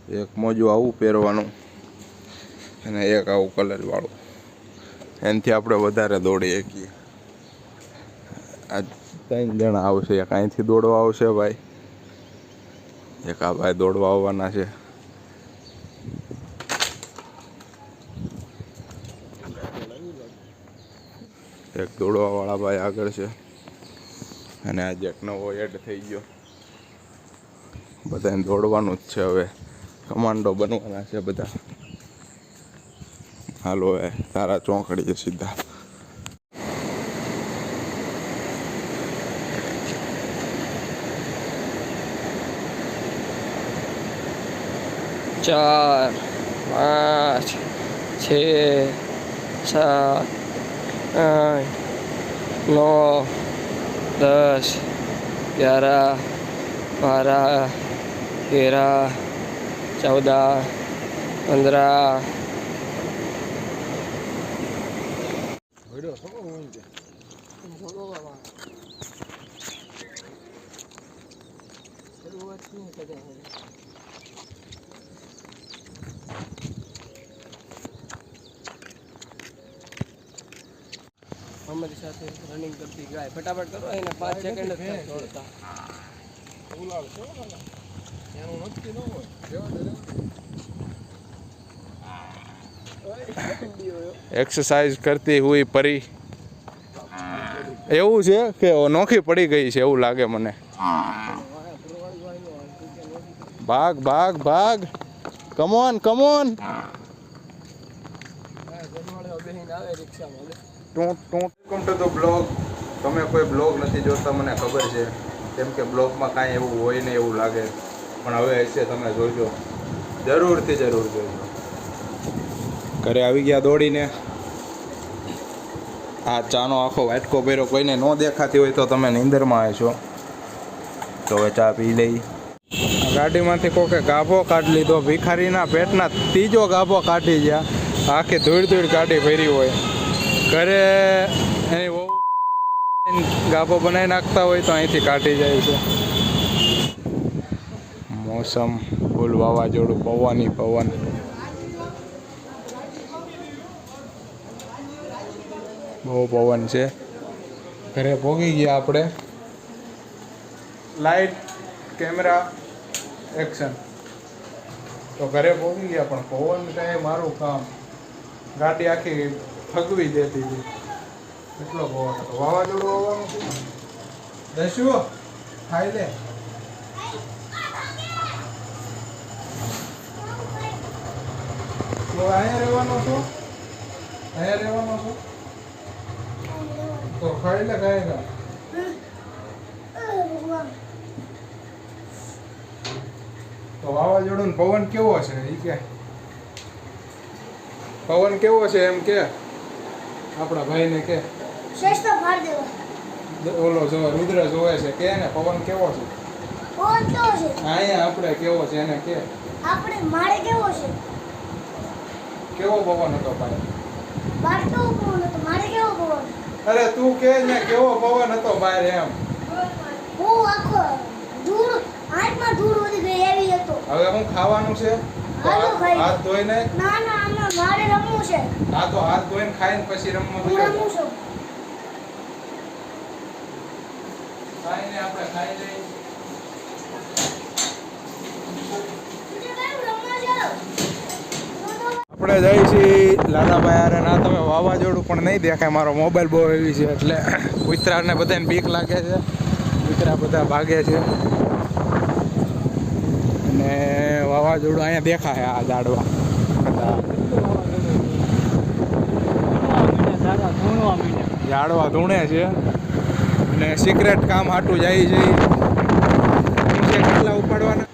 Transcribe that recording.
એક મોજું આવું પહેરવાનું અને એક આવું કલરવાળું. એનાથી આપણે વધારે દોડી શકીએ. આ 3 જણા આવશે. એક અહીંથી દોડવા આવશે ભાઈ, એક આ ભાઈ દોડવા આવવાના છે. એક દોડવાવાળા ભાઈ આગળ છે અને આજે એક નવો એડ થઈ ગયો. બધાને દોડવાનું જ છે હવે, કમાન્ડો બનવાના છે બધા. હાલો હવે તારા ચોકડીએ સીધા. ચાર, 5, 6, 7, 8, 9, 10, 11, 12, 13, 14, 15. અમારી સાથે રનિંગ કરતી ગાય ફટાફટ કરો એને 5 સેકન્ડ જ દોડતા. एक्सरसाइज करती हुई परी એવું છે કે નોખી પડી ગઈ છે એવું લાગે મને. ભાગ ભાગ ભાગ, come on come on. Welcome to the blog. તમે કોઈ બ્લોગ નથી જોતા મને ખબર છે, કેમ કે બ્લોગમાં કાંઈ એવું હોય નહીં એવું લાગે, પણ હવે હશે તમે જોજો, જરૂરથી જરૂર જોજો. ઘરે આવી ગયા દોડીને. આ ચાનો આખો વાટકો ભર્યો, કોઈને ન દેખાતી હોય તો તમે નીંદરમાં આવશો તો હવે ચા પી લઈ. ગાડીમાંથી કોકે ગાભો કાઢી લીધો, ભિખારીના પેટના 3જો ગાભો કાઢી ગયા. આખી ધૂળ ધૂળ ગાડી ભરી હોય. ઘરે એની બહુ ગાભો બનાવી નાખતા હોય તો અહીંથી કાઢી જાય છે. મોસમ ફૂલ વાવાઝોડું, પવનની પવન. બહુ પવન છે. ઘરે પહોંચી ગયા આપણે. Light, camera, action. તો ઘરે પહોંચી ગયા, પણ પવન કાંઈ મારું કામ. ગાડી આખી ફગવી દેતી હતી, એટલો પવન હતો. વાવાઝોડું આવવાનું છે. દસ્યુ ખાઈ લે. તો અહીંયા રહેવાનો છો? અહીંયા રહેવાનો છો? તો ખાઈ લે ખાएगा. તો વાવાઝોડું પવન કેવો છે એ કે, પવન કેવો છે એમ કે આપણા ભાઈને કે. ઓલો જો રુદ્ર જોવે છે કે ને પવન કેવો છે. પવન કેવો છે અહીંયા આપણે કેવો છે એને કે. આપણે મારે કેવો છે. કેવો પવન હતો ભાઈ? બાર કેવો પવન હતો, મારે કેવો પવન. અરે તું કે ને કેવો પવન હતો બહાર એમ. હું આખો ધૂળ, હાથમાં ધૂળ વધી ગઈ એવી હતો. હવે હું ખાવાનું છે? તો હાથ ધોઈને. ના ના, આમાં મારે રમવું છે. હા તો હાથ ધોઈને ખાઈને પછી રમવું. હું રમું છું. ખાઈને આપણે ખાઈ લઈએ. આપણે જઈએ છીએ લાલાભાઈ હારે. ના તમે વાવાઝોડું પણ નહીં દેખાય, મારો મોબાઈલ બહુ એવી છે એટલે કૂતરાને બધાને બીક લાગે છે. કૂતરા બધા ભાગે છે અને વાવાઝોડું અહીંયા દેખાય. આ ઝાડવા ઝાડવા ધૂણે છે અને સિક્રેટ કામ હાટું જાય છે. કેટલા ઉપાડવાના?